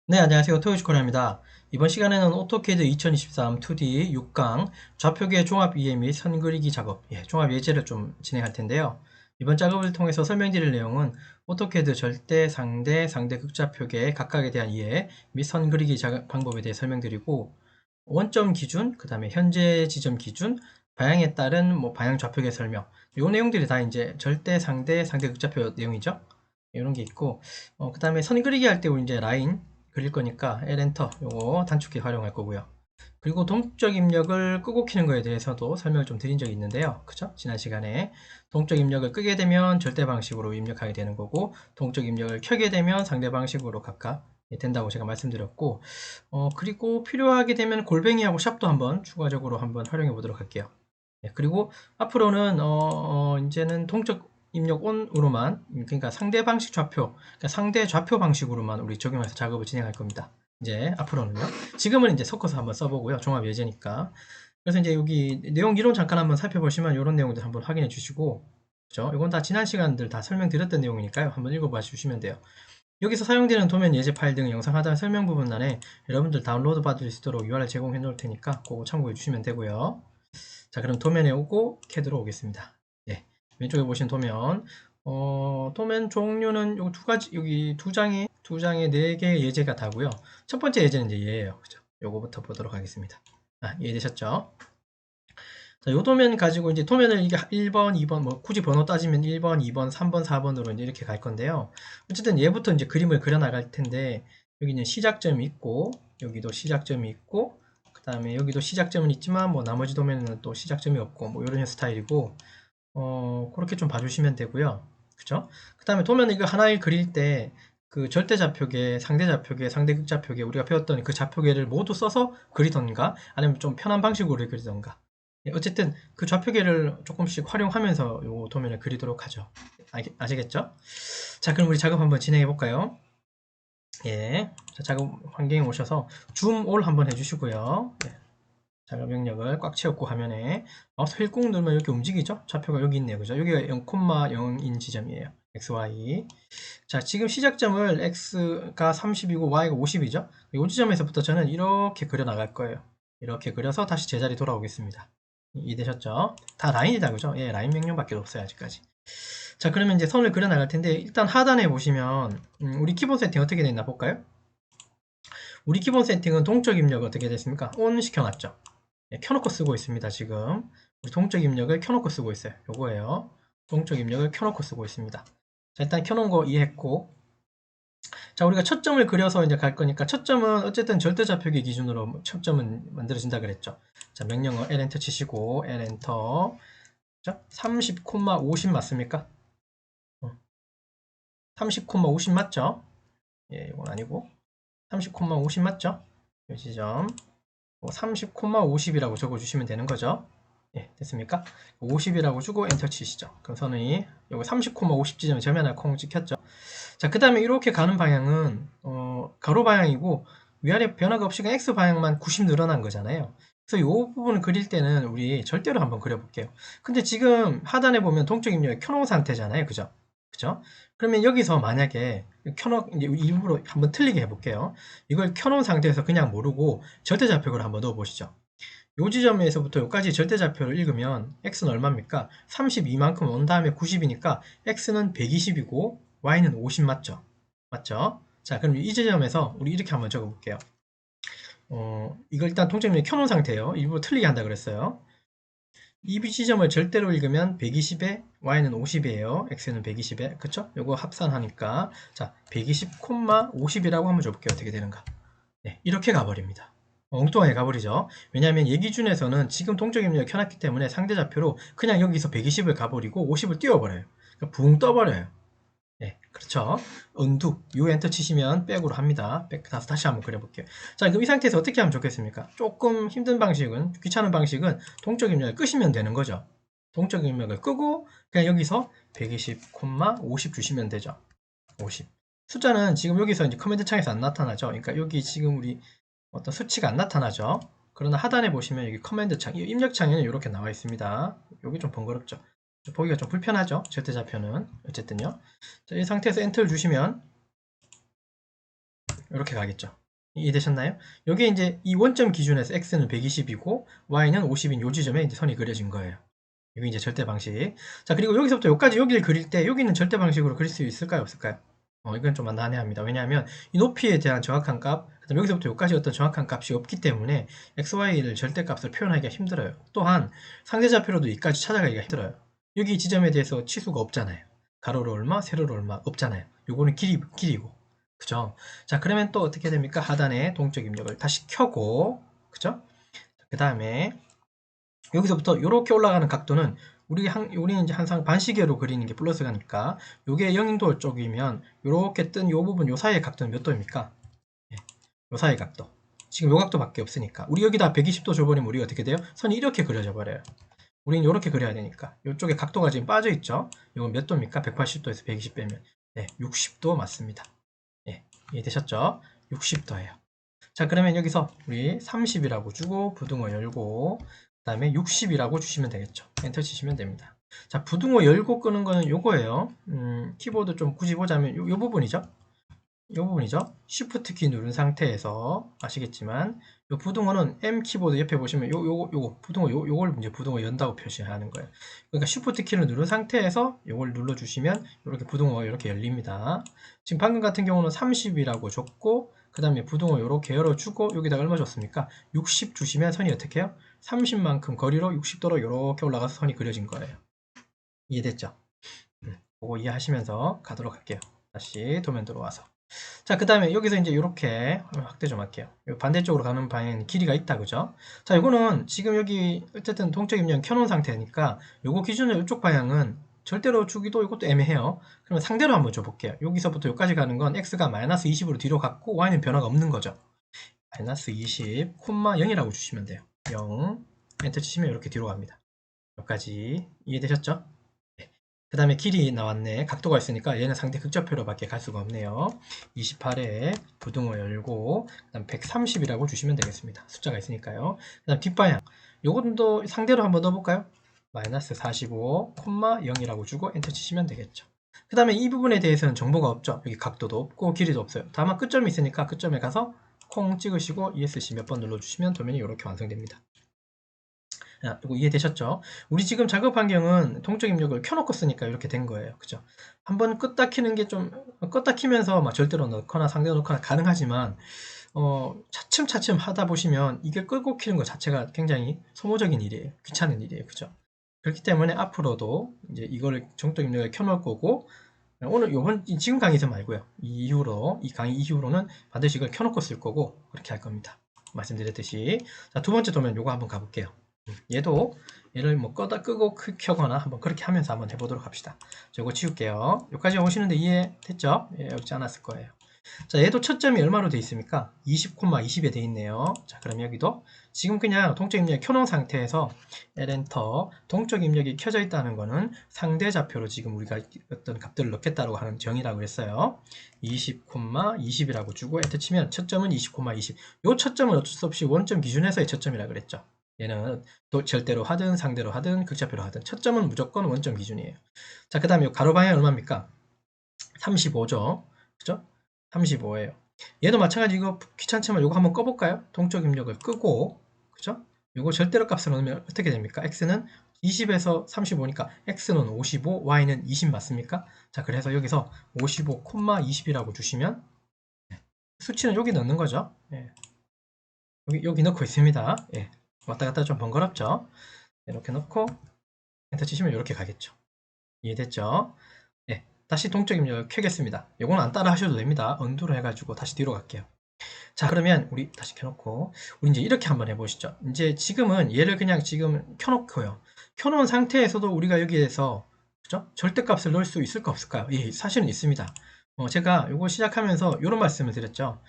네, 안녕하세요. 토요시코리아입니다. 이번 시간에는 오토캐드 2023 2D 6강 좌표계 종합 이해 및 선 그리기 작업, 종합 예제를 좀 진행할 텐데요. 이번 작업을 통해서 설명드릴 내용은 오토캐드 절대, 상대, 상대 극좌표계 각각에 대한 이해 및 선 그리기 방법에 대해 설명드리고, 원점 기준, 그 다음에 현재 지점 기준, 방향에 따른 방향 좌표계 설명, 이 내용들이 다 이제 절대, 상대, 상대 극좌표 내용이죠. 이런 게 있고, 그 다음에 선 그리기 할 때 우리 이제 라인 그릴 거니까 L 엔터 요거 단축키 활용할 거고요. 그리고 동적 입력을 끄고 키는 거에 대해서도 설명을 좀 드린 적이 있는데요. 그쵸? 지난 시간에 동적 입력을 끄게 되면 절대 방식으로 입력하게 되는 거고, 동적 입력을 켜게 되면 상대 방식으로 각각 된다고 제가 말씀드렸고, 그리고 필요하게 되면 골뱅이하고 샵도 한번 추가적으로 한번 활용해 보도록 할게요. 그리고 앞으로는 이제는 동적 입력 on으로만, 그러니까 상대 방식 좌표, 그러니까 상대 좌표 방식으로만 우리 적용해서 작업을 진행할 겁니다. 이제 앞으로는요. 지금은 이제 섞어서 한번 써보고요. 종합 예제니까. 그래서 이제 여기 내용 이론 잠깐 한번 살펴보시면 이런 내용들 한번 확인해 주시고, 그죠? 이건 다 지난 시간들 다 설명드렸던 내용이니까요. 한번 읽어봐 주시면 돼요. 여기서 사용되는 도면 예제 파일 등 영상 하단 설명 부분란에 여러분들 다운로드 받을 수 있도록 URL 제공해 놓을 테니까 그거 참고해 주시면 되고요. 자, 그럼 도면에 오고 캐드로 오겠습니다. 예, 왼쪽에 보신 도면, 도면 종류는 요 두 가지, 여기 두 장에 네 개의 예제가 다고요. 첫 번째 예제는 이제 얘예요. 그죠? 요거부터 보도록 하겠습니다. 아, 이해되셨죠? 자, 요 도면 가지고 이제 도면을 이게 1번, 2번, 뭐 굳이 번호 따지면 1번, 2번, 3번, 4번으로 이제 이렇게 갈 건데요. 어쨌든 얘부터 이제 그림을 그려 나갈 텐데, 여기는 시작점이 있고, 여기도 시작점이 있고, 그 다음에 여기도 시작점은 있지만, 뭐 나머지 도면에는 또 시작점이 없고, 뭐 이런 스타일이고, 그렇게 좀 봐주시면 되고요. 그쵸? 그 다음에 도면 이거 하나를 그릴 때, 그 절대좌표계, 상대좌표계, 상대극좌표계, 우리가 배웠던 그 좌표계를 모두 써서 그리던가, 아니면 좀 편한 방식으로 그리던가. 어쨌든 그 좌표계를 조금씩 활용하면서 요 도면을 그리도록 하죠. 아시겠죠? 자, 그럼 우리 작업 한번 진행해 볼까요? 예. 자, 작업 환경에 오셔서 줌 올 한번 해주시고요. 예. 작업 영역을 꽉 채웠고 화면에 마우스 휠 꾹 누르면 이렇게 움직이죠? 좌표가 여기 있네요. 그죠? 여기가 0,0인 지점이에요. XY. 자, 지금 시작점을 X가 30이고 Y가 50이죠? 이 지점에서부터 저는 이렇게 그려 나갈 거예요. 이렇게 그려서 다시 제자리 돌아오겠습니다. 이해되셨죠? 다 라인이다, 그죠? 예, 라인 명령밖에 없어요, 아직까지. 자, 그러면 이제 선을 그려 나갈 텐데, 일단 하단에 보시면, 우리 기본 세팅 어떻게 됐나 볼까요? 우리 기본 세팅은 동적 입력 어떻게 됐습니까? ON 시켜놨죠? 예, 켜놓고 쓰고 있습니다, 지금. 우리 동적 입력을 켜놓고 쓰고 있어요. 요거예요. 동적 입력을 켜놓고 쓰고 있습니다. 자, 일단 켜놓은 거 이해했고, 자, 우리가 첫 점을 그려서 이제 갈 거니까 첫 점은 어쨌든 절대좌표기 기준으로 첫 점은 만들어진다 그랬죠. 자, 명령어 L 엔터 치시고 L 엔터. 자, 30,50 맞습니까? 30,50 맞죠? 예, 이건 아니고 30,50 맞죠? 이 지점 30,50이라고 적어주시면 되는 거죠. 예, 됐습니까? 50이라고 주고 엔터 치시죠. 그럼 선이 여기 30,50 지점에 점이 하나 콩 찍혔죠. 자, 그 다음에 이렇게 가는 방향은 가로 방향이고 위아래 변화가 없이 그냥 X 방향만 90 늘어난 거잖아요. 그래서 이 부분을 그릴 때는 우리 절대로 한번 그려볼게요. 근데 지금 하단에 보면 동적 입력이 켜놓은 상태잖아요. 그죠? 그죠? 그러면 여기서 만약에 이제 일부러 한번 틀리게 해볼게요. 이걸 켜놓은 상태에서 그냥 모르고 절대좌표를 한번 넣어보시죠. 요 지점에서부터 여기까지 절대좌표를 읽으면 x는 얼마입니까? 32만큼 온 다음에 90이니까 x는 120이고 y는 50 맞죠? 맞죠? 자, 그럼 이 지점에서 우리 이렇게 한번 적어볼게요. 이걸 일단 통째로 켜놓은 상태예요. 일부러 틀리게 한다 그랬어요. 이 지점을 절대로 읽으면 120에 y는 50이에요. x는 120에 그쵸? 요거 합산하니까 자 120, 50이라고 한번 줘볼게요. 어떻게 되는가? 네, 이렇게 가버립니다. 엉뚱하게 가버리죠. 왜냐하면 얘 기준에서는 지금 동적 입력을 켜놨기 때문에 상대 좌표로 그냥 여기서 120을 가버리고 50을 띄워버려요. 그러니까 붕 떠버려요. 네, 그렇죠. 언두, 요 엔터 치시면 백으로 합니다. 백 다시 한번 그려볼게요. 자, 그럼 이 상태에서 어떻게 하면 좋겠습니까? 조금 힘든 방식은, 귀찮은 방식은 동적 입력을 끄시면 되는 거죠. 동적 입력을 끄고 그냥 여기서 120, 50 주시면 되죠. 50. 숫자는 지금 여기서 이제 커맨드 창에서 안 나타나죠. 그러니까 여기 지금 우리 어떤 수치가 안 나타나죠. 그러나 하단에 보시면 여기 커맨드 창, 입력 창에는 이렇게 나와 있습니다. 여기 좀 번거롭죠. 보기가 좀 불편하죠. 절대좌표는. 어쨌든요. 자, 이 상태에서 엔터를 주시면 이렇게 가겠죠. 이해되셨나요? 여기 이제 이 원점 기준에서 x는 120이고 y는 50인 요 지점에 이제 선이 그려진 거예요. 여기 이제 절대 방식. 자, 그리고 여기서부터 여기까지 여기를 그릴 때 여기는 절대 방식으로 그릴 수 있을까요? 없을까요? 이건 좀 난해합니다. 왜냐하면 이 높이에 대한 정확한 값, 그다음 여기서부터 여기까지 어떤 정확한 값이 없기 때문에 x, y를 절대값을 표현하기가 힘들어요. 또한 상대좌표로도 이까지 찾아가기가 힘들어요. 여기 지점에 대해서 치수가 없잖아요. 가로로 얼마, 세로로 얼마 없잖아요. 요거는 길이고. 그죠? 자, 그러면 또 어떻게 됩니까? 하단에 동적 입력을 다시 켜고, 그죠? 그 다음에 여기서부터 이렇게 올라가는 각도는 우리는 이제 항상 반시계로 그리는 게 플러스가니까 요게 0도 쪽이면 이렇게 뜬 요 부분 요 사이의 각도는 몇 도입니까? 예, 요 사이의 각도. 지금 요 각도밖에 없으니까 우리 여기다 120도 줘버리면 우리가 어떻게 돼요? 선이 이렇게 그려져 버려요. 우리는 이렇게 그려야 되니까 이쪽에 각도가 지금 빠져 있죠? 이건 몇 도입니까? 180도에서 120 빼면 네, 60도 맞습니다. 예, 이해되셨죠? 60도예요. 자, 그러면 여기서 우리 30이라고 주고 부등호 열고 그 다음에 60이라고 주시면 되겠죠. 엔터 치시면 됩니다. 자, 부등호 열고 끄는 거는 요거예요. 키보드 좀 굳이 보자면 요 부분이죠. 요 부분이죠. Shift 키 누른 상태에서 아시겠지만 요 부등호는 M 키보드 옆에 보시면 요거 부등호 요걸 이제 부등호 연다고 표시하는 거예요. 그러니까 Shift 키를 누른 상태에서 요걸 눌러 주시면 이렇게 부등호가 이렇게 열립니다. 지금 방금 같은 경우는 30이라고 줬고 그 다음에 부등호 이렇게 열어주고 여기다가 얼마 줬습니까? 60 주시면 선이 어떻게 해요? 30만큼 거리로 60도로 이렇게 올라가서 선이 그려진 거예요. 이해됐죠? 그거 이해하시면서 가도록 할게요. 다시 도면 들어와서. 자, 그 다음에 여기서 이제 이렇게 확대 좀 할게요. 반대쪽으로 가는 방향 길이가 있다, 그죠? 자, 이거는 지금 여기 어쨌든 동적 입력 켜놓은 상태니까 요거 기준으로 이쪽 방향은 절대로 주기도 이것도 애매해요. 그러면 상대로 한번 줘볼게요. 여기서부터 여기까지 가는 건 x가 마이너스 20으로 뒤로 갔고 y는 변화가 없는 거죠. 마이너스 20, 콤마 0이라고 주시면 돼요. 0, 엔터 치시면 이렇게 뒤로 갑니다. 여기까지 이해되셨죠? 그 다음에 길이 나왔네. 각도가 있으니까 얘는 상대 극좌표로 밖에 갈 수가 없네요. 28에 부등호 열고 그 다음 130이라고 주시면 되겠습니다. 숫자가 있으니까요. 그 다음 뒷방향 요것도 상대로 한번 넣어볼까요? 마이너스 45, 콤마 0이라고 주고 엔터 치시면 되겠죠. 그 다음에 이 부분에 대해서는 정보가 없죠. 여기 각도도 없고 길이도 없어요. 다만 끝점이 있으니까 끝점에 가서 콩 찍으시고 ESC 몇 번 눌러주시면 도면이 이렇게 완성됩니다. 이거 이해되셨죠? 우리 지금 작업 환경은 동적 입력을 켜놓고 쓰니까 이렇게 된 거예요. 그죠? 한번 껐다 키는 게 좀, 껐다 키면서 막 절대로 넣거나 상대로 넣거나 가능하지만, 차츰차츰 하다 보시면 이게 끄고 키는 것 자체가 굉장히 소모적인 일이에요. 귀찮은 일이에요. 그죠? 그렇기 때문에 앞으로도 이제 이거를 동적 입력을 켜놓을 거고, 오늘 지금 강의에서 말고요. 이 강의 이후로는 반드시 이걸 켜놓고 쓸 거고, 그렇게 할 겁니다. 말씀드렸듯이. 자, 두 번째 도면 요거 한번 가볼게요. 얘를 뭐 끄고 켜거나 한번 그렇게 하면서 한번 해보도록 합시다. 저거 지울게요. 여기까지 오시는데 이해됐죠? 예, 어렵지 않았을 거예요. 자, 얘도 첫 점이 얼마로 돼 있습니까? 20,20에 돼 있네요. 자, 그럼 여기도 지금 그냥 동적 입력이 켜놓은 상태에서 L엔터 동적 입력이 켜져 있다는 거는 상대 좌표로 지금 우리가 어떤 값들을 넣겠다고 하는 정의라고 했어요. 20,20이라고 주고 엔터 치면 첫 점은 20,20. 요 첫 점은 어쩔 수 없이 원점 기준에서의 첫 점이라고 그랬죠. 얘는 또 절대로 하든 상대로 하든 극좌표로 하든 첫 점은 무조건 원점 기준이에요. 자, 그 다음에 가로 방향 얼마입니까? 35죠. 그죠? 35예요. 얘도 마찬가지 이거 귀찮지만 이거 한번 꺼볼까요? 동적 입력을 끄고 그죠? 이거 절대로 값을 넣으면 어떻게 됩니까? x는 20에서 35니까 x는 55, y는 20 맞습니까? 자, 그래서 여기서 55, 20이라고 주시면 수치는 여기 넣는 거죠. 예. 여기 넣고 있습니다. 예. 왔다 갔다 좀 번거롭죠? 이렇게 넣고 엔터 치시면 이렇게 가겠죠. 이해됐죠? 네, 다시 동적 입력을 켜겠습니다. 이거는 안 따라 하셔도 됩니다. 언두로 해가지고 다시 뒤로 갈게요. 자, 그러면 우리 다시 켜놓고 우리 이제 이렇게 한번 해보시죠. 이제 지금은 얘를 그냥 지금 켜놓고요. 켜놓은 상태에서도 우리가 여기에서 그죠? 절대값을 넣을 수 있을까 없을까요? 예, 사실은 있습니다. 제가 이거 시작하면서 이런 말씀을 드렸죠.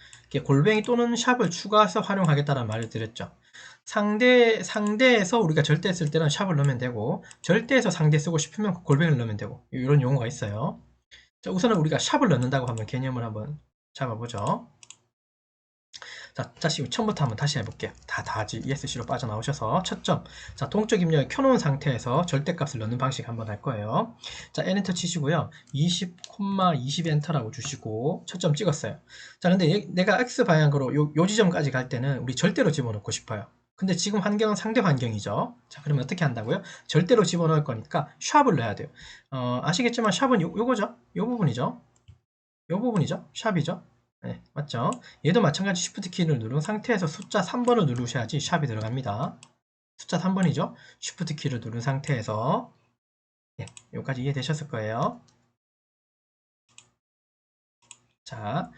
골뱅이 또는 샵을 추가해서 활용하겠다는 말을 드렸죠. 상대에서 우리가 절대 쓸 때는 샵을 넣으면 되고 절대에서 상대 쓰고 싶으면 골뱅이를 넣으면 되고 이런 용어가 있어요. 자, 우선은 우리가 샵을 넣는다고 한번 개념을 한번 잡아보죠. 자, 다시 처음부터 한번 다시 해볼게요. 다 ESC로 빠져나오셔서 첫 점. 자, 동적 입력을 켜놓은 상태에서 절대값을 넣는 방식 한번 할 거예요. 자, 엔터 치시고요. 20, 20 엔터라고 주시고 첫 점 찍었어요. 자, 근데 내가 X 방향으로 요 지점까지 갈 때는 우리 절대로 집어넣고 싶어요. 근데 지금 환경은 상대 환경이죠. 자, 그러면 어떻게 한다고요? 절대로 집어넣을 거니까 샵을 넣어야 돼요. 아시겠지만 샵은 요거죠? 요 부분이죠. 요 부분이죠. 샵이죠. 네, 맞죠? 얘도 마찬가지 Shift 키를 누른 상태에서 숫자 3번을 누르셔야지 샵이 들어갑니다. 숫자 3번이죠. Shift 키를 누른 상태에서 네, 여기까지 이해되셨을 거예요. 자,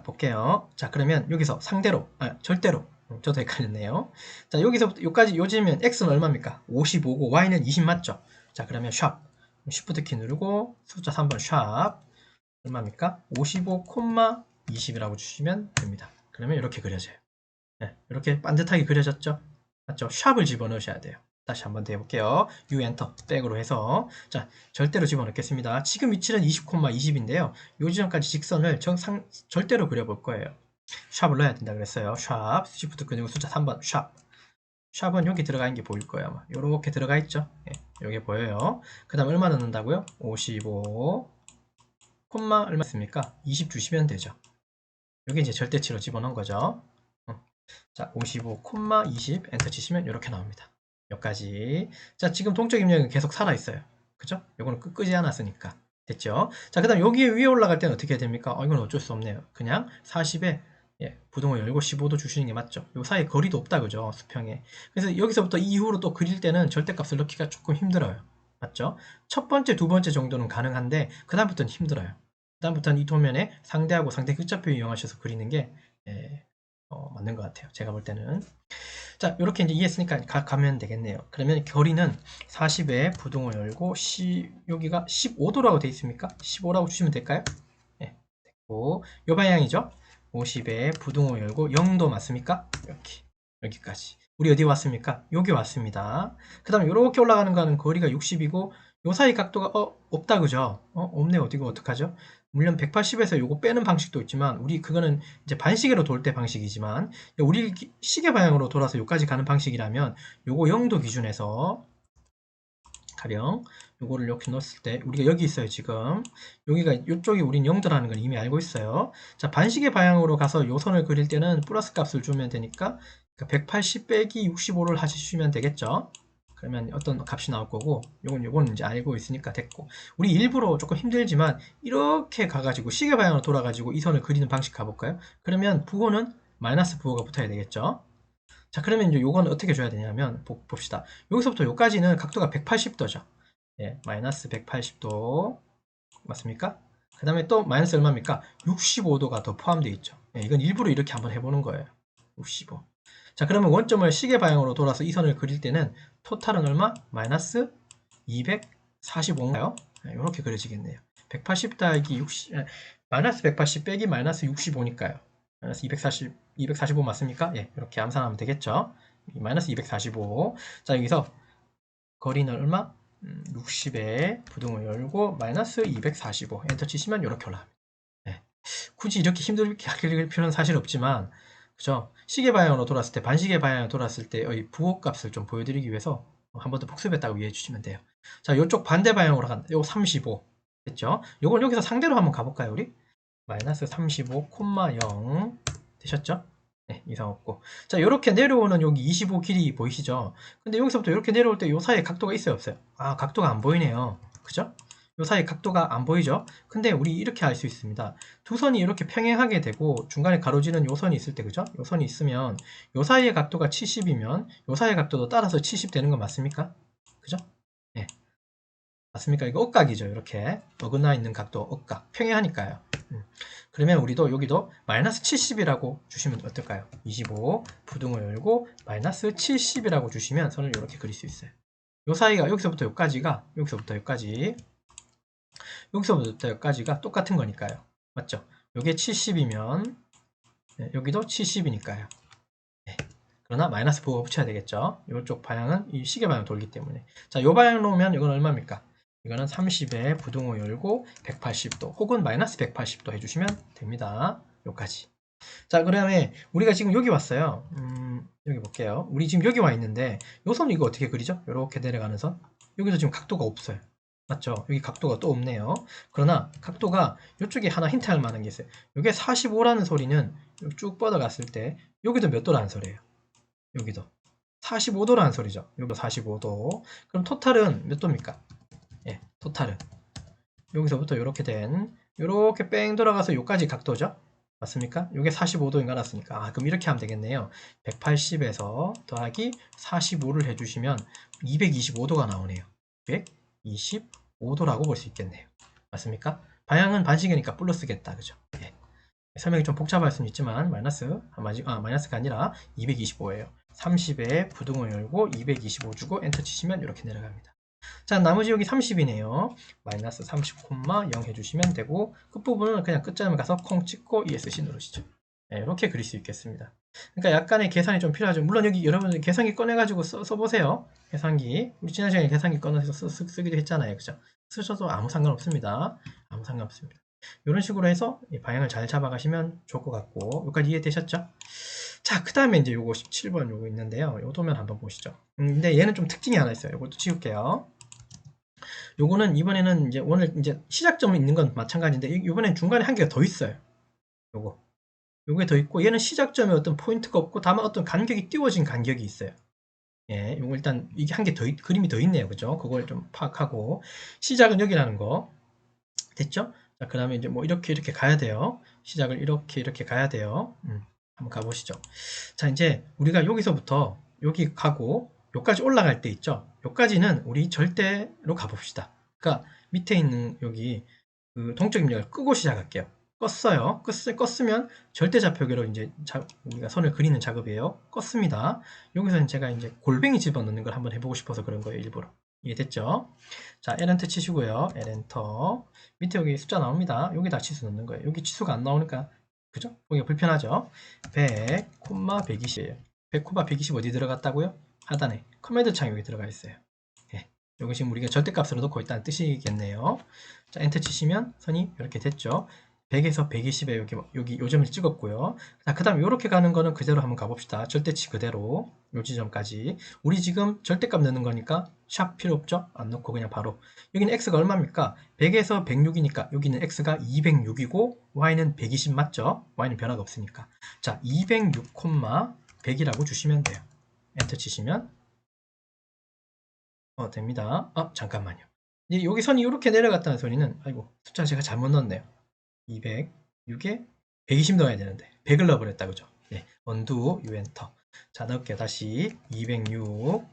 볼게요. 자, 그러면 여기서 상대로, 절대로. 저도 헷갈렸네요. 자, 여기서부터 여기까지 요즘은 X는 얼마입니까? 55고 Y는 20 맞죠? 자, 그러면 샵. Shift 키 누르고 숫자 3번 샵. 얼마입니까? 55, 20이라고 주시면 됩니다. 그러면 이렇게 그려져요. 네, 이렇게 반듯하게 그려졌죠? 맞죠? 샵을 집어넣으셔야 돼요. 다시 한번 더 해볼게요. U 엔터 백으로 해서 자 절대로 집어넣겠습니다. 지금 위치는 20, 20인데요. 요 지점까지 직선을 절대로 그려볼 거예요. 샵을 넣어야 된다 그랬어요. 샵, Shift 그리고 숫자 3번 샵. 샵은 여기 들어가 있는 게 보일 거예요. 아마 요렇게 들어가 있죠? 네, 여기 보여요. 그 다음 얼마 넣는다고요? 55, 얼마 있습니까? 20 주시면 되죠. 여기 이제 절대치로 집어넣은 거죠. 자, 55, 20 엔터 치시면 이렇게 나옵니다. 여기까지. 자, 지금 동적 입력은 계속 살아있어요. 그죠? 요거는 끄지 않았으니까. 됐죠? 자, 그 다음 여기 위에 올라갈 때는 어떻게 됩니까? 이건 어쩔 수 없네요. 그냥 40에 부동을 열고 15도 주시는 게 맞죠? 요 사이 거리도 없다, 그죠? 수평에. 그래서 여기서부터 이후로 또 그릴 때는 절대값을 넣기가 조금 힘들어요. 맞죠? 첫 번째, 두 번째 정도는 가능한데 그 다음부터는 힘들어요. 그 다음부터는 이 도면에 상대하고 상대 끝좌표 이용하셔서 그리는 게 맞는 것 같아요. 제가 볼 때는. 자, 이렇게 이제 이해했으니까 가면 되겠네요. 그러면 거리는 40에 부동을 열고 여기가 15도라고 되어 있습니까? 15라고 주시면 될까요? 네, 됐고 요 방향이죠. 50에 부동을 열고 0도 맞습니까? 이렇게 여기까지. 우리 어디 왔습니까? 여기 왔습니다. 그 다음에 이렇게 올라가는 거는 거리가 60이고 요 사이 각도가 없다 그죠? 없네. 어디고 어떡하죠? 물론 180에서 요거 빼는 방식도 있지만 우리 그거는 이제 반시계로 돌 때 방식이지만 우리 시계 방향으로 돌아서 여기까지 가는 방식이라면 요거 0도 기준에서 가령 요거를 이렇게 넣었을 때 우리가 여기 있어요. 지금 여기가 이쪽이 우린 0도라는 걸 이미 알고 있어요. 자, 반시계 방향으로 가서 요 선을 그릴 때는 플러스 값을 주면 되니까 180 빼기 65를 하시면 되겠죠. 그러면 어떤 값이 나올 거고 요건 이제 알고 있으니까 됐고 우리 일부러 조금 힘들지만 이렇게 가가지고 시계 방향으로 돌아가지고 이 선을 그리는 방식 가볼까요? 그러면 부호는 마이너스 부호가 붙어야 되겠죠. 자, 그러면 이제 요건 어떻게 줘야 되냐면 봅시다. 여기서부터 여기까지는 각도가 180도죠. 예, 마이너스 180도 맞습니까? 그 다음에 또 마이너스 얼마입니까? 65도가 더 포함되어 있죠. 예, 이건 일부러 이렇게 한번 해보는 거예요. 65. 자, 그러면 원점을 시계 방향으로 돌아서 이 선을 그릴 때는 토탈은 얼마? 마이너스 245인가요? 이렇게 그려지겠네요. 180 더하기 60, 마이너스 180 빼기 마이너스 65니까요. 마이너스 245 맞습니까? 예, 이렇게 암산하면 되겠죠. 마이너스 245. 자, 여기서 거리는 얼마? 60에 부등을 열고 마이너스 245 엔터 치시면 이렇게 올라갑니다. 예. 굳이 이렇게 힘들게 그릴 필요는 사실 없지만 그죠? 시계 방향으로 돌았을 때 반시계 방향으로 돌았을 때의 부호값을 좀 보여드리기 위해서 한 번 더 복습했다고 이해해 주시면 돼요. 자, 이쪽 반대 방향으로 간다. 요 35 됐죠? 요걸 여기서 상대로 한번 가볼까요, 우리? 마이너스 35, 0 되셨죠? 네, 이상 없고. 자, 이렇게 내려오는 여기 25 길이 보이시죠? 근데 여기서부터 이렇게 내려올 때 요 사이에 각도가 있어요, 없어요? 아, 각도가 안 보이네요. 그죠? 요 사이에 각도가 안 보이죠? 근데 우리 이렇게 알 수 있습니다. 두 선이 이렇게 평행하게 되고 중간에 가로지는 요 선이 있을 때, 그죠? 요 선이 있으면 요 사이의 각도가 70이면 요 사이의 각도도 따라서 70 되는 거 맞습니까? 그죠? 네. 맞습니까? 이거 억각이죠. 이렇게 어긋나 있는 각도 억각. 평행하니까요. 그러면 우리도 여기도 마이너스 70이라고 주시면 어떨까요? 25 부등을 열고 마이너스 70이라고 주시면 선을 이렇게 그릴 수 있어요. 요 사이가 여기서부터 여기까지가 여기서부터 여기까지 여기서부터 여기까지가 똑같은 거니까요. 맞죠? 요게 70이면 여기도 70이니까요. 네. 그러나 마이너스 부호가 붙여야 되겠죠. 이쪽 방향은 이 시계 방향 돌기 때문에. 자, 요 방향으로 오면 이건 얼마입니까? 이거는 30에 부등호 열고 180도 혹은 마이너스 180도 해주시면 됩니다. 요까지. 자, 그다음에 우리가 지금 여기 왔어요. 여기 볼게요. 우리 지금 여기 와 있는데 요 선 이거 어떻게 그리죠? 이렇게 내려가는 선. 여기서 지금 각도가 없어요. 맞죠? 여기 각도가 또 없네요. 그러나 각도가 이쪽에 하나 힌트할 만한 게 있어요. 이게 45라는 소리는 쭉 뻗어갔을 때 여기도 몇 도라는 소리예요. 여기도 45도라는 소리죠. 여기도 45도. 그럼 토탈은 몇 도입니까? 예, 토탈은 여기서부터 이렇게 뺑 돌아가서 여기까지 각도죠. 맞습니까? 이게 45도인가 났으니까. 그럼 이렇게 하면 되겠네요. 180에서 더하기 45를 해주시면 225도가 나오네요. 125도라고 볼 수 있겠네요. 맞습니까? 방향은 반시계니까 플러스겠다. 그죠? 예. 설명이 좀 복잡할 수는 있지만 마이너스가 아니라 225예요. 30에 부등호 열고 225 주고 엔터 치시면 이렇게 내려갑니다. 자, 나머지 여기 30이네요. 마이너스 30,0 해주시면 되고 끝부분은 그냥 끝자음에 가서 콩 찍고 ESC 누르시죠. 네, 이렇게 그릴 수 있겠습니다. 그러니까 약간의 계산이 좀 필요하죠. 물론 여기 여러분들 계산기 꺼내가지고 써보세요. 계산기. 우리 지난 시간에 계산기 꺼내서 쓰기도 했잖아요. 그죠? 쓰셔도 아무 상관없습니다. 아무 상관없습니다. 이런 식으로 해서 방향을 잘 잡아가시면 좋을 것 같고 여기까지 이해되셨죠? 자, 그 다음에 이제 요거 17번 요거 있는데요. 요 도면 한번 보시죠. 근데 얘는 좀 특징이 하나 있어요. 요것도 지울게요. 요거는 이번에는 이제 오늘 이제 시작점이 있는 건 마찬가지인데 이번엔 중간에 한 개가 더 있어요. 요게 더 있고 얘는 시작점에 어떤 포인트가 없고 다만 어떤 간격이 띄워진 간격이 있어요. 예, 요거 일단 이게 한 개 더 그림이 더 있네요. 그죠? 그걸 좀 파악하고 시작은 여기라는 거 됐죠? 자, 그 다음에 이제 뭐 이렇게 가야 돼요. 시작을 이렇게 가야 돼요. 한번 가보시죠. 자, 이제 우리가 여기서부터 여기 가고 여기까지 올라갈 때 있죠? 여기까지는 우리 절대로 가봅시다. 그러니까 밑에 있는 여기 그 동적 입력을 끄고 시작할게요. 껐어요. 껐으면 절대 좌표계로 이제 우리가 선을 그리는 작업이에요. 껐습니다. 여기서는 제가 이제 골뱅이 집어넣는 걸 한번 해보고 싶어서 그런 거예요. 일부러. 이해됐죠? 자, L엔터 치시고요. L엔터. 밑에 여기 숫자 나옵니다. 여기다 치수 넣는 거예요. 여기 치수가 안 나오니까 그죠? 보기가 불편하죠? 100, 120이에요. 100, 120 어디 들어갔다고요? 하단에 커맨드 창 여기 들어가 있어요. 예, 여기 지금 우리가 절대값으로 놓고 있다는 뜻이겠네요. 자, 엔터 치시면 선이 이렇게 됐죠. 100에서 120에 여기 요점을 찍었고요. 자, 그 다음 이렇게 가는 거는 그대로 한번 가봅시다. 절대치 그대로 요 지점까지. 우리 지금 절대값 넣는 거니까 샵 필요 없죠? 안 넣고 그냥 바로. 여기는 x가 얼마입니까? 100에서 106이니까 여기는 x가 206이고 y는 120 맞죠? y는 변화가 없으니까. 자, 206, 100이라고 주시면 돼요. 엔터 치시면 됩니다. 잠깐만요. 여기 선이 이렇게 내려갔다는 소리는 아이고 숫자 제가 잘못 넣었네요. 206에 120 넣어야 되는데 100을 넣어버렸다 그죠? 네, 언두 유엔터. 자, 넣을게요. 다시 206,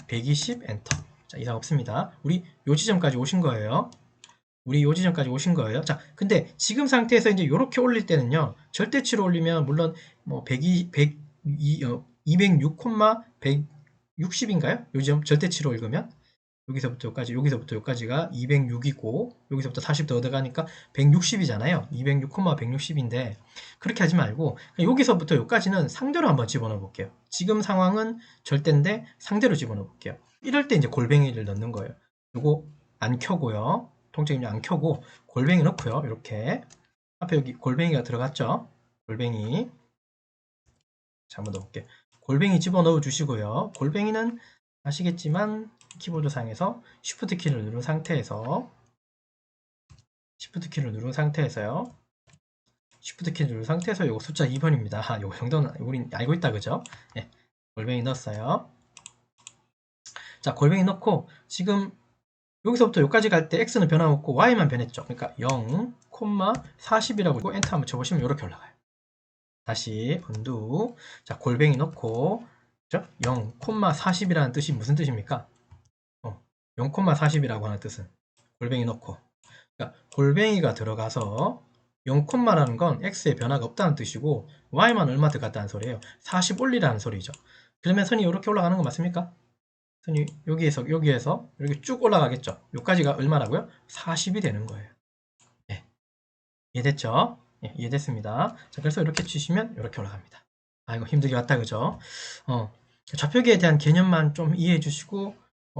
120 엔터. 자, 이상 없습니다. 우리 요 지점까지 오신 거예요. 자, 근데 지금 상태에서 이제 이렇게 올릴 때는요, 절대치로 올리면 물론 뭐 206, 160인가요? 요즘 절대치로 읽으면 여기서부터 여기까지가 206이고 여기서부터 40 더 얻어가니까 160이잖아요. 206, 160인데 그렇게 하지 말고 여기서부터 여기까지는 상대로 한번 집어넣어 볼게요. 지금 상황은 절대인데 상대로 집어넣어 볼게요. 이럴 때 이제 골뱅이를 넣는 거예요. 요거 안 켜고요. 통째로 안 켜고 골뱅이 넣고요. 이렇게 앞에 여기 골뱅이가 들어갔죠. 골뱅이 자, 한번 넣어볼게요. 골뱅이 집어넣어 주시고요. 골뱅이는 아시겠지만 키보드 상에서 Shift 키를 누른 상태에서요. Shift 키를 누른 상태에서 요거 숫자 2번입니다. 요거 정도는 우린 알고 있다 그죠? 예. 골뱅이 넣었어요. 자, 골뱅이 넣고 지금 여기서부터 여기까지 갈 때 x는 변함없고 y만 변했죠. 그러니까 0, 40이라고 엔터 한번 쳐보시면 이렇게 올라가요. 다시 언두. 자, 골뱅이 넣고 0, 40이라는 뜻이 무슨 뜻입니까? 0, 40이라고 하는 뜻은 골뱅이 넣고 그러니까 골뱅이가 들어가서 0, 라는 건 x의 변화가 없다는 뜻이고 y만 얼마 들어갔다는 소리예요. 40 올리라는 소리죠. 그러면 선이 이렇게 올라가는 거 맞습니까? 선이 여기에서 이렇게 쭉 올라가겠죠. 여기까지가 얼마라고요? 40이 되는 거예요. 예. 이해됐죠? 예, 이해됐습니다. 자, 그래서 이렇게 치시면 이렇게 올라갑니다. 이거 힘들게 왔다 그죠? 좌표기에 대한 개념만 좀 이해해 주시고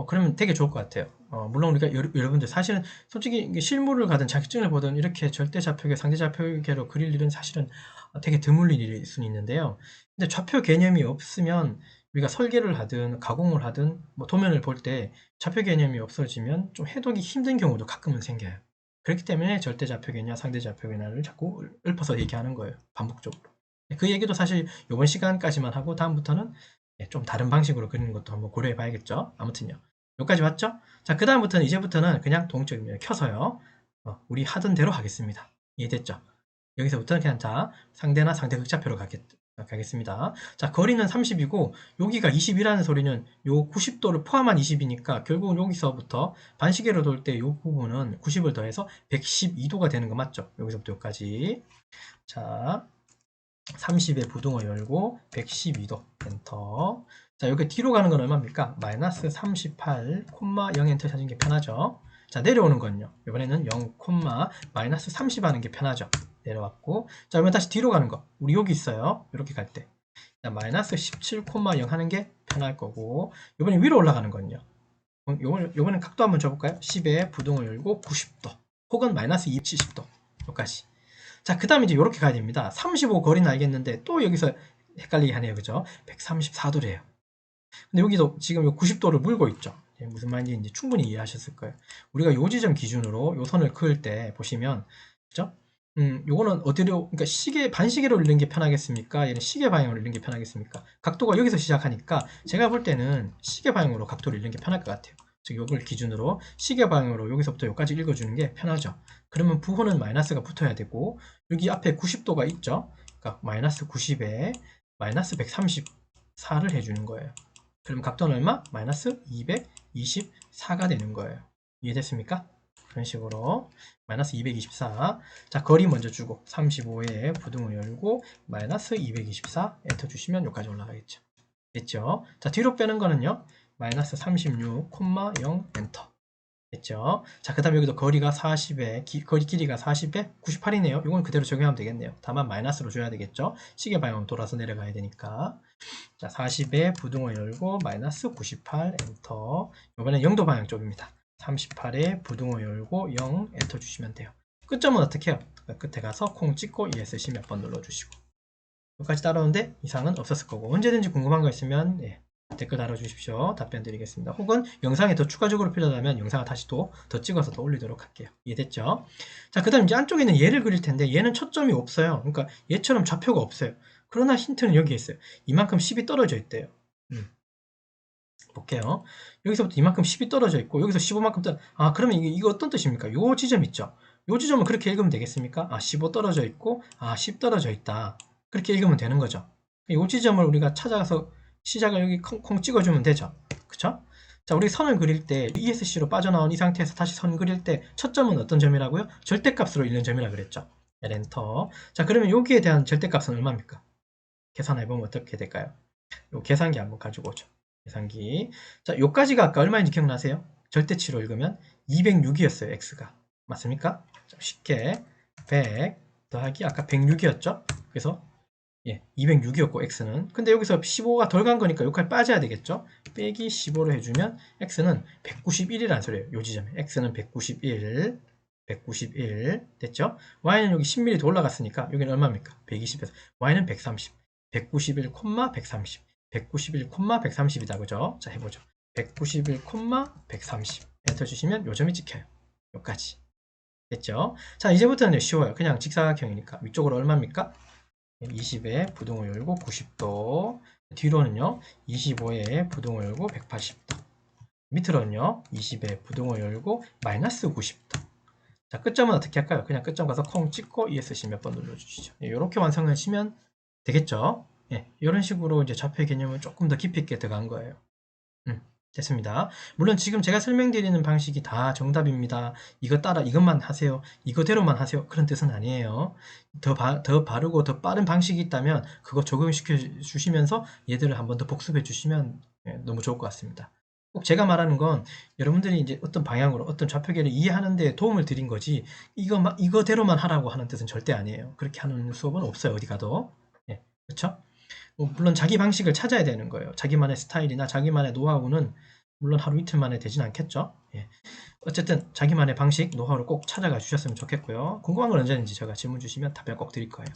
그러면 되게 좋을 것 같아요. 물론 우리가 여러분들 사실은 솔직히 실무를 가든 자격증을 보든 이렇게 절대 좌표계, 상대 좌표계로 그릴 일은 사실은 되게 드물 일일 수는 있는데요. 근데 좌표 개념이 없으면 우리가 설계를 하든 가공을 하든 뭐 도면을 볼 때 좌표 개념이 없어지면 좀 해독이 힘든 경우도 가끔은 생겨요. 그렇기 때문에 절대 좌표 개념, 상대 좌표 개념을 자꾸 읊어서 얘기하는 거예요. 반복적으로. 그 얘기도 사실 이번 시간까지만 하고 다음부터는 좀 다른 방식으로 그리는 것도 한번 고려해 봐야겠죠. 아무튼요. 여기까지 왔죠? 자, 그 다음부터는 이제부터는 그냥 동적입니다. 켜서요. 우리 하던 대로 하겠습니다. 이해됐죠? 여기서부터는 그냥 자, 상대나 상대 극좌표로 가겠습니다. 자, 거리는 30이고 여기가 20이라는 소리는 요 90도를 포함한 20이니까 결국은 여기서부터 반시계로 돌 때 요 부분은 90을 더해서 112도가 되는 거 맞죠? 여기서부터 여기까지. 자, 30에 부등호 열고 112도 엔터. 자, 여기 뒤로 가는 건 얼마입니까? 마이너스 38,0 엔터 찾는 게 편하죠. 자, 내려오는 건요. 이번에는 0, 마이너스 30 하는 게 편하죠. 내려왔고. 자, 이번 다시 뒤로 가는 거. 우리 여기 있어요. 이렇게 갈 때. 자, 마이너스 17,0 하는 게 편할 거고. 이번에 위로 올라가는 건요. 요번엔 각도 한번 줘볼까요? 10에 부등호 열고 90도. 혹은 마이너스 270도. 여기까지. 자, 그 다음에 이제 이렇게 가야 됩니다. 35 거리는 알겠는데 또 여기서 헷갈리게 하네요. 그죠? 134도래요. 근데 여기도 지금 90도를 물고 있죠. 무슨 말인지 충분히 이해하셨을 거예요. 우리가 요 지점 기준으로 요 선을 그을 때 보시면, 그죠? 요거는 어디로, 그러니까 반시계로 올리는 게 편하겠습니까? 얘는 시계 방향으로 올리는 게 편하겠습니까? 각도가 여기서 시작하니까 제가 볼 때는 시계 방향으로 각도를 올리는 게 편할 것 같아요. 즉, 요걸 기준으로 시계 방향으로 여기서부터 여기까지 읽어주는 게 편하죠. 그러면 부호는 마이너스가 붙어야 되고, 여기 앞에 90도가 있죠? 그러니까 마이너스 90에 마이너스 134를 해주는 거예요. 그럼 각도는 얼마? 마이너스 224가 되는 거예요. 이해됐습니까? 그런 식으로 마이너스 224. 자, 거리 먼저 주고 35에 부등호 열고 마이너스 224 엔터 주시면 여기까지 올라가겠죠. 됐죠? 자, 뒤로 빼는 거는요. 마이너스 36,0 엔터. 됐죠? 자, 그 다음에 여기도 거리가 40에 거리 길이가 40에 98이네요. 이건 그대로 적용하면 되겠네요. 다만 마이너스로 줘야 되겠죠? 시계 방향 돌아서 내려가야 되니까. 자, 40에 부등호 열고 마이너스 98 엔터. 이번엔 0도 방향 쪽입니다. 38에 부등호 열고 0 엔터 주시면 돼요. 끝점은 어떻게 해요? 끝에 가서 콩 찍고 ESC 몇 번 눌러주시고. 여기까지 따라오는데 이상은 없었을 거고, 언제든지 궁금한 거 있으면 댓글 달아주십시오. 답변 드리겠습니다. 혹은 영상에 더 추가적으로 필요하다면 영상을 다시 더 찍어서 더 올리도록 할게요. 이해됐죠? 자, 그 다음 이제 안쪽에 있는 얘를 그릴 텐데 얘는 초점이 없어요. 그러니까 얘처럼 좌표가 없어요. 그러나 힌트는 여기에 있어요. 이만큼 10이 떨어져 있대요. 볼게요. 여기서부터 이만큼 10이 떨어져 있고 여기서 15만큼 그러면 이거 어떤 뜻입니까? 요 지점 있죠? 요 지점은 그렇게 읽으면 되겠습니까? 15 떨어져 있고 10 떨어져 있다. 그렇게 읽으면 되는 거죠. 요 지점을 우리가 찾아가서 시작을 여기 콩 찍어주면 되죠. 그쵸? 자, 우리 선을 그릴 때 ESC로 빠져나온 이 상태에서 다시 선 그릴 때 첫 점은 어떤 점이라고요? 절대값으로 읽는 점이라 그랬죠. 엔터. 자, 그러면 여기에 대한 절대값은 얼마입니까? 계산해보면 어떻게 될까요? 요 계산기 한번 가지고 오죠. 계산기. 자, 요까지가 아까 얼마인지 기억나세요? 절대치로 읽으면 206이었어요. x가. 맞습니까? 자, 쉽게 100 더하기 아까 106이었죠? 그래서 206이었고 x는. 근데 여기서 15가 덜 간 거니까 여기까지 빠져야 되겠죠? 빼기 15로 해주면 x는 191이라는 소리예요. 요 지점에. x는 191. 됐죠? y는 여기 10mm 더 올라갔으니까 여기는 얼마입니까? 120에서 y는 130. 191, 130. 191, 130이다. 그죠? 자, 해보죠. 191, 130. 엔터 주시면 요 점이 찍혀요. 요까지. 됐죠? 자, 이제부터는 쉬워요. 그냥 직사각형이니까. 위쪽으로 얼마입니까? 20에 부등호 열고 90도. 뒤로는요, 25에 부등호 열고 180도. 밑으로는요, 20에 부등호 열고 마이너스 90도. 자, 끝점은 어떻게 할까요? 그냥 끝점 가서 콩 찍고 ESC 몇 번 눌러주시죠. 이렇게 완성하시면 되겠죠? 이런 식으로 이제 좌표 개념을 조금 더 깊이 있게 들어간 거예요. 됐습니다. 물론 지금 제가 설명드리는 방식이 다 정답입니다. 이거 따라 이것만 하세요. 이거대로만 하세요. 그런 뜻은 아니에요. 더 바르고 더 빠른 방식이 있다면 그거 적용시켜 주시면서 얘들을 한번 더 복습해 주시면 너무 좋을 것 같습니다. 꼭 제가 말하는 건 여러분들이 이제 어떤 방향으로 어떤 좌표계를 이해하는 데 도움을 드린 거지 이거대로만 하라고 하는 뜻은 절대 아니에요. 그렇게 하는 수업은 없어요. 어디 가도. 그렇죠? 물론 자기 방식을 찾아야 되는 거예요. 자기만의 스타일이나 자기만의 노하우는 물론 하루 이틀 만에 되진 않겠죠. 예. 어쨌든 자기만의 방식, 노하우를 꼭 찾아가 주셨으면 좋겠고요. 궁금한 건 언제든지 제가 질문 주시면 답변 꼭 드릴 거예요.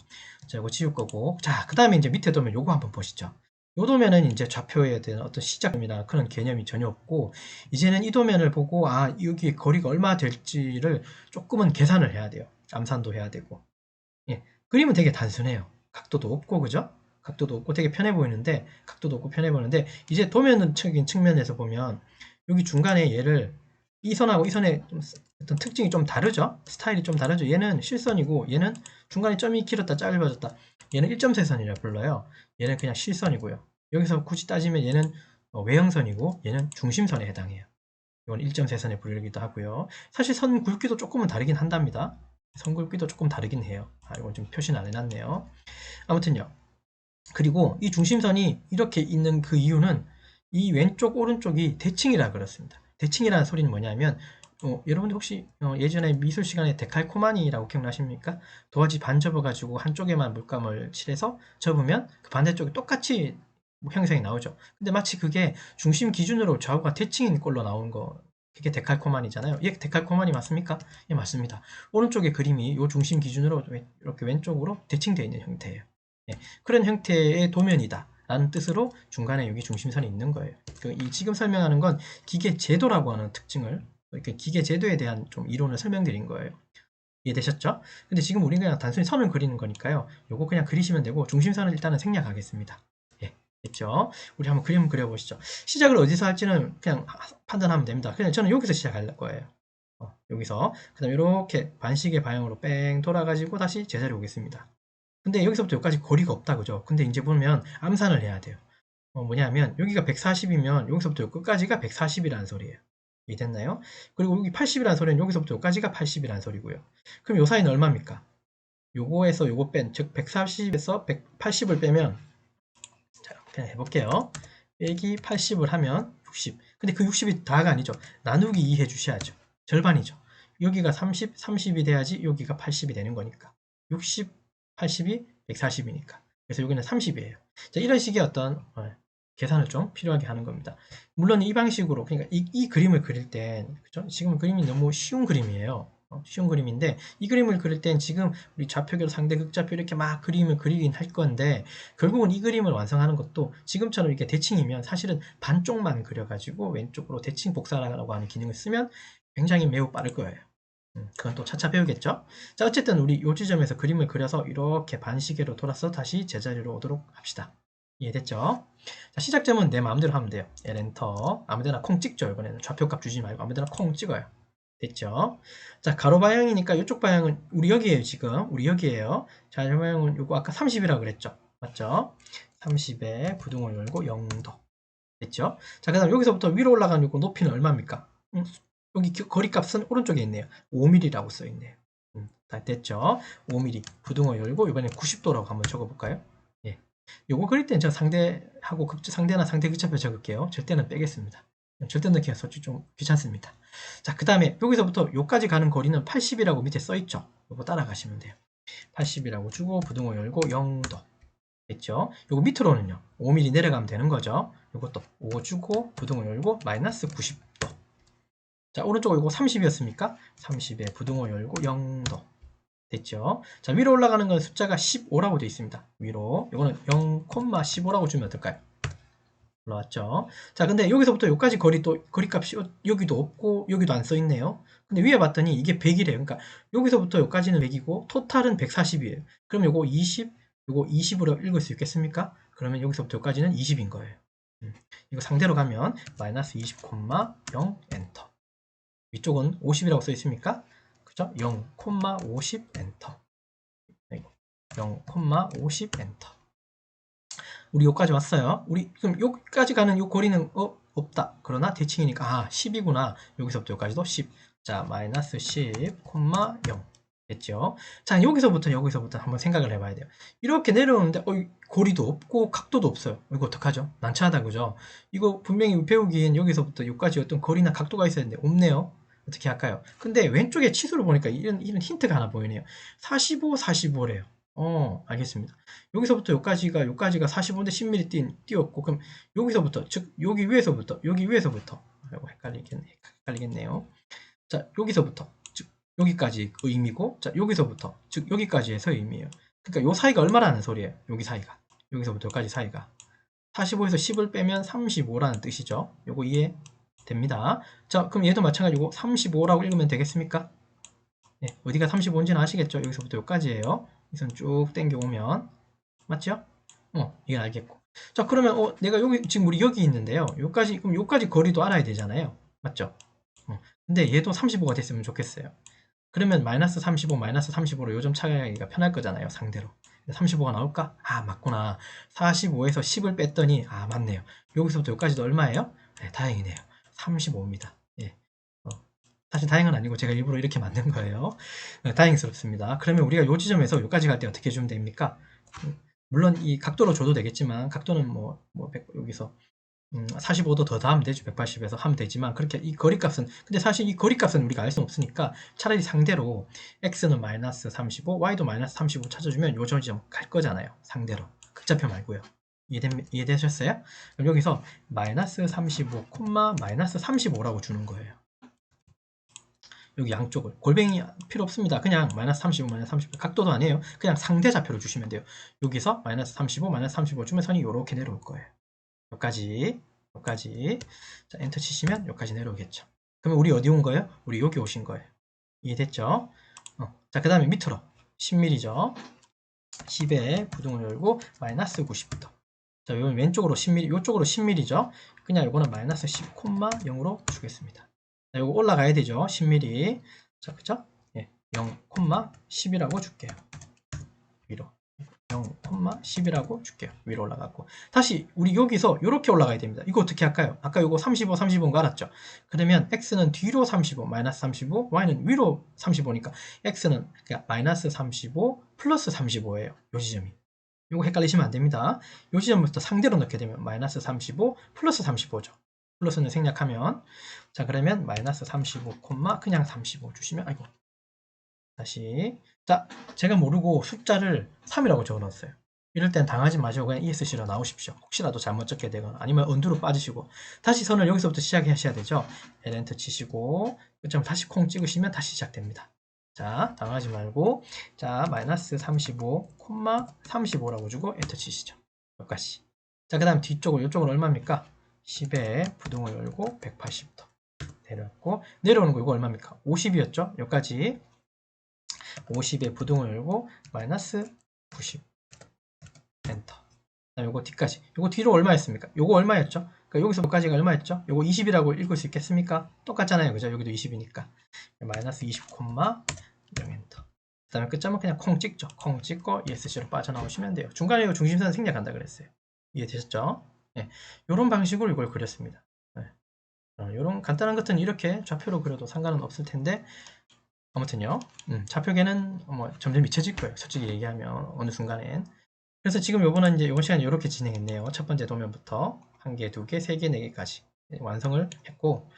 자, 이거 지울 거고. 자, 그 다음에 이제 밑에 도면 요거 한번 보시죠. 요 도면은 이제 좌표에 대한 어떤 시작점이나 그런 개념이 전혀 없고, 이제는 이 도면을 보고, 아, 여기 거리가 얼마 될지를 조금은 계산을 해야 돼요. 암산도 해야 되고. 예. 그림은 되게 단순해요. 각도도 없고, 그죠? 각도도 없고 되게 편해 보이는데, 각도도 없고 편해 보이는데, 이제 도면적인 측면에서 보면, 여기 중간에 얘를 이 선하고 이 선의 어떤 특징이 좀 다르죠? 스타일이 좀 다르죠? 얘는 실선이고, 얘는 중간에 점이 길었다 짧아졌다. 얘는 1.3선이라 불러요. 얘는 그냥 실선이고요. 여기서 굳이 따지면 얘는 외형선이고, 얘는 중심선에 해당해요. 이건 1.3선에 불리기도 하고요. 사실 선 굵기도 조금은 다르긴 한답니다. 선 굵기도 조금 다르긴 해요. 아, 이건 좀 표시는 안 해놨네요. 아무튼요. 그리고 이 중심선이 이렇게 있는 그 이유는 이 왼쪽 오른쪽이 대칭이라 그렇습니다. 대칭이라는 소리는 뭐냐면 여러분들 혹시 예전에 미술 시간에 데칼코마니라고 기억나십니까? 도화지 반 접어가지고 한쪽에만 물감을 칠해서 접으면 그 반대쪽이 똑같이 형상이 나오죠. 근데 마치 그게 중심 기준으로 좌우가 대칭인 꼴로 나온 거, 그게 데칼코마니잖아요. 예, 데칼코마니 맞습니까? 예, 맞습니다. 오른쪽의 그림이 이 중심 기준으로 이렇게 왼쪽으로 대칭되어 있는 형태예요. 예, 그런 형태의 도면이다 라는 뜻으로 중간에 여기 중심선이 있는 거예요. 이 지금 설명하는 건 기계 제도라고 하는 특징을, 이렇게 기계 제도에 대한 좀 이론을 설명드린 거예요. 이해되셨죠? 근데 지금 우리는 그냥 단순히 선을 그리는 거니까요. 요거 그냥 그리시면 되고, 중심선을 일단은 생략하겠습니다. 예, 됐죠? 우리 한번 그림 그려보시죠. 시작을 어디서 할지는 그냥 판단하면 됩니다. 그냥 저는 여기서 시작할 거예요. 여기서. 그 다음에 이렇게 반시계 방향으로 뺑 돌아가지고 다시 제자리에 오겠습니다. 근데 여기서부터 여기까지 거리가 없다, 그죠? 근데 이제 보면 암산을 해야 돼요. 뭐냐면 여기가 140이면 여기서부터 여기까지가 140이라는 소리예요. 이해됐나요? 그리고 여기 80이라는 소리는 여기서부터 여기까지가 80이라는 소리고요. 그럼 요 사이는 얼마입니까? 요거에서 요거 뺀, 즉 140에서 180을 빼면, 자, 그냥 해볼게요. 빼기 80을 하면 60. 근데 그 60이 다가 아니죠. 나누기 2 해주셔야죠. 절반이죠. 여기가 30, 30이 돼야지 여기가 80이 되는 거니까. 60, 80이 140이니까. 그래서 여기는 30이에요. 자, 이런 식의 어떤 계산을 좀 필요하게 하는 겁니다. 물론 이 방식으로, 그러니까 이 그림을 그릴 땐, 그죠? 지금 그림이 너무 쉬운 그림이에요. 쉬운 그림인데, 이 그림을 그릴 땐 지금 우리 좌표결, 상대 극좌표 이렇게 막 그림을 그리긴 할 건데, 결국은 이 그림을 완성하는 것도 지금처럼 이렇게 대칭이면 사실은 반쪽만 그려가지고 왼쪽으로 대칭 복사라고 하는 기능을 쓰면 굉장히 매우 빠를 거예요. 그건 또 차차 배우겠죠? 자, 어쨌든 우리 요 지점에서 그림을 그려서 이렇게 반시계로 돌아서 다시 제자리로 오도록 합시다. 이해됐죠? 자, 시작점은 내 마음대로 하면 돼요. L 엔터. 아무데나 콩 찍죠. 이번에는 좌표값 주지 말고 아무데나 콩 찍어요. 됐죠? 자, 가로 방향이니까 이쪽 방향은 우리 여기에요, 지금. 우리 여기에요. 자, 이 방향은 요거 아까 30이라고 그랬죠? 맞죠? 30에 부등호 열고 0도. 됐죠? 자, 그 다음 여기서부터 위로 올라가는 요거 높이는 얼마입니까? 여기 거리값은 오른쪽에 있네요. 5mm라고 써있네요. 다 됐죠? 5mm. 부등호 열고 이번엔 90도라고 한번 적어볼까요? 예. 요거 그릴 땐 저 상대하고 상대나 상대 극좌표 적을게요. 절대는 빼겠습니다. 절대 넣기가 솔직히 좀 귀찮습니다. 자, 그 다음에 여기서부터 요까지 가는 거리는 80이라고 밑에 써있죠? 요거 따라가시면 돼요. 80이라고 주고 부등호 열고 0도. 됐죠? 요거 밑으로는요. 5mm 내려가면 되는 거죠. 요것도 5 주고 부등호 열고 마이너스 90도. 자, 오른쪽 이거 30이었습니까? 30에 부등호 열고 0도. 됐죠? 자, 위로 올라가는 건 숫자가 15라고 되어 있습니다. 위로. 이거는 0,15라고 주면 어떨까요? 올라왔죠? 자, 근데 여기서부터 여기까지 거리값이 여기도 없고 여기도 안 써 있네요. 근데 위에 봤더니 이게 100이래요. 그러니까 여기서부터 여기까지는 100이고 토탈은 140이에요. 그럼 요거 20, 요거 20으로 읽을 수 있겠습니까? 그러면 여기서부터 여기까지는 20인 거예요. 이거 상대로 가면 마이너스 20,0 엔터. 위쪽은 50이라고 써 있습니까? 그죠? 0,50 엔터. 0,50 엔터. 우리 여기까지 왔어요. 우리 그럼 여기까지 가는 요 거리는 없다. 그러나 대칭이니까 10이구나. 여기서부터 여기까지도 10. 자, 마이너스 10,0 됐죠? 자, 여기서부터 한번 생각을 해봐야 돼요. 이렇게 내려오는데 고리도 없고 각도도 없어요. 이거 어떡하죠? 난처하다, 그죠? 이거 분명히 배우기엔 여기서부터 여기까지 어떤 거리나 각도가 있어야 되는데 없네요. 어떻게 할까요? 근데 왼쪽에 치수를 보니까 이런 힌트가 하나 보이네요. 45, 45래요. 알겠습니다. 여기서부터 여기까지가 45인데 10mm 띄었고, 그럼 여기서부터, 즉, 여기 위에서부터, 이거 헷갈리겠네요. 자, 여기서부터, 즉, 여기까지 의미고, 자, 여기서부터, 즉, 여기까지 해서 의미예요. 그러니까 요 사이가 얼마라는 소리예요. 여기 사이가. 여기서부터 여기까지 사이가. 45에서 10을 빼면 35라는 뜻이죠. 요거 이해됩니다. 자, 그럼 얘도 마찬가지고 35라고 읽으면 되겠습니까? 네, 어디가 35인지는 아시겠죠? 여기서부터 여기까지예요. 이 선 쭉 당겨오면. 맞죠? 이건 알겠고. 자, 그러면 내가 여기 지금 우리 여기 있는데요. 여기까지 그럼 여기까지 거리도 알아야 되잖아요. 맞죠? 근데 얘도 35가 됐으면 좋겠어요. 그러면 마이너스 35, 마이너스 35로 요점 찾아가기가 편할 거잖아요. 상대로. 35가 나올까? 아, 맞구나. 45에서 10을 뺐더니 아, 맞네요. 여기서부터 여기까지도 얼마예요? 네, 다행이네요. 35입니다. 예. 사실 다행은 아니고 제가 일부러 이렇게 만든 거예요. 네, 다행스럽습니다. 그러면 우리가 요 지점에서 여기까지 갈 때 어떻게 주면 됩니까? 물론 이 각도로 줘도 되겠지만 각도는 여기서 45도 더 더하면 되죠. 180에서 하면 되지만 그렇게 이 거리값은 근데 사실 이 거리값은 우리가 알 수는 없으니까 차라리 상대로 x는 마이너스 35, y도 마이너스 35 찾아주면 요 지점 갈 거잖아요. 상대로 극좌표 말고요. 이해되셨어요? 그럼 여기서 마이너스 35, 마이너스 35라고 주는 거예요. 여기 양쪽을 골뱅이 필요 없습니다. 그냥 마이너스 35, 마이너스 35 각도도 아니에요. 그냥 상대 좌표로 주시면 돼요. 여기서 마이너스 35, 마이너스 35 주면 선이 이렇게 내려올 거예요. 여기까지 자, 엔터 치시면 여기까지 내려오겠죠. 그러면 우리 어디 온 거예요? 우리 여기 오신 거예요. 이해됐죠? 자, 그 다음에 밑으로 10mm죠. 10에 부등을 열고 마이너스 90도. 자, 여기 왼쪽으로 10mm, 이쪽으로 10mm죠. 그냥 이거는 마이너스 10,0으로 주겠습니다. 자, 이거 올라가야 되죠. 10mm. 자, 그죠? 예, 0,10이라고 줄게요. 위로. 0,10이라고 줄게요. 위로 올라가고. 다시 우리 여기서 이렇게 올라가야 됩니다. 이거 어떻게 할까요? 아까 이거 35, 35인 거 알았죠? 그러면 x는 뒤로 35, 마이너스 35, y는 위로 35니까 x는 그러니까 마이너스 35 플러스 35예요. 요 지점이. 이거 헷갈리시면 안 됩니다. 요 지점부터 상대로 넣게 되면 마이너스 35 플러스 35죠. 플러스는 생략하면 자, 그러면 마이너스 35, 그냥 35 주시면 아이고 다시 자, 제가 모르고 숫자를 3이라고 적어놨어요. 이럴 땐 당하지 마시고 그냥 ESC로 나오십시오. 혹시라도 잘못 적게 되거나 아니면 언두로 빠지시고 다시 선을 여기서부터 시작하셔야 되죠. 엔터 치시고 끝점 다시 콩 찍으시면 다시 시작됩니다. 자, 당하지 말고 자, 마이너스 35, 35라고 주고 엔터 치시죠. 여기까지. 자, 그 다음 뒤쪽을 이쪽은 얼마입니까? 10에 부등을 열고 180도 내려왔고 내려오는 거 이거 얼마입니까? 50이었죠? 여기까지 50에 부등을 열고 마이너스 90 엔터. 요거 뒤까지. 요거 뒤로 얼마였습니까? 요거 얼마였죠? 그러니까 여기서 여기까지가 얼마였죠? 요거 20이라고 읽을 수 있겠습니까? 똑같잖아요. 그죠? 여기도 20이니까. 마이너스 20, 0 엔터. 그 다음에 끝점은 그냥 콩 찍죠. 콩 찍고 ESC로 빠져나오시면 돼요. 중간에 중심선 생략한다 그랬어요. 이해되셨죠? 네. 요런 방식으로 이걸 그렸습니다. 네. 요런 간단한 것은 이렇게 좌표로 그려도 상관은 없을 텐데 아무튼요. 좌표계는 점점 잊혀질 거예요. 솔직히 얘기하면 어느 순간엔. 그래서 지금 요번은 이제 요번 시간에 이렇게 진행했네요. 첫 번째 도면부터 1개, 2개, 3개, 4개까지 완성을 했고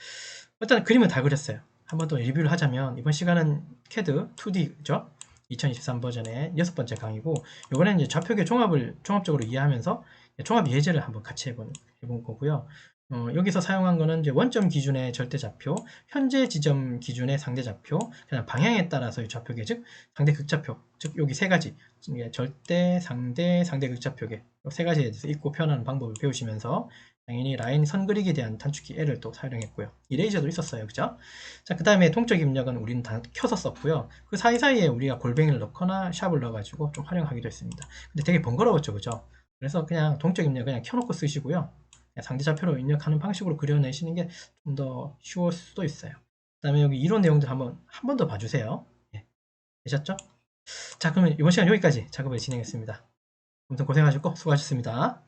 일단 그림은 다 그렸어요. 한 번 더 리뷰를 하자면 이번 시간은 CAD 2D죠. 2023 버전의 6번째 강의고 이번에는 이제 좌표계 종합적으로 이해하면서 종합 예제를 한번 같이 해본 거고요. 여기서 사용한 거는 이제 원점 기준의 절대좌표, 현재 지점 기준의 상대좌표, 그냥 방향에 따라서 이 좌표계, 즉 상대 극좌표, 즉 여기 세 가지 절대, 상대, 상대 극좌표계 세 가지에 대해서 읽고 표현하는 방법을 배우시면서 당연히 라인 선 그리기에 대한 단축키 L을 또 사용했고요. 이레이저도 있었어요, 그죠? 자, 그 다음에 동적 입력은 우리는 다 켜서 썼고요. 그 사이사이에 우리가 골뱅이를 넣거나 샵을 넣어가지고 좀 활용하기도 했습니다. 근데 되게 번거로웠죠, 그죠? 그래서 그냥 동적 입력 그냥 켜놓고 쓰시고요. 상대좌표로 입력하는 방식으로 그려내시는 게 좀 더 쉬울 수도 있어요. 그 다음에 여기 이론 내용들 한 번 더 봐주세요. 예, 되셨죠? 자, 그러면 이번 시간 여기까지 작업을 진행했습니다. 아무튼 고생하셨고 수고하셨습니다.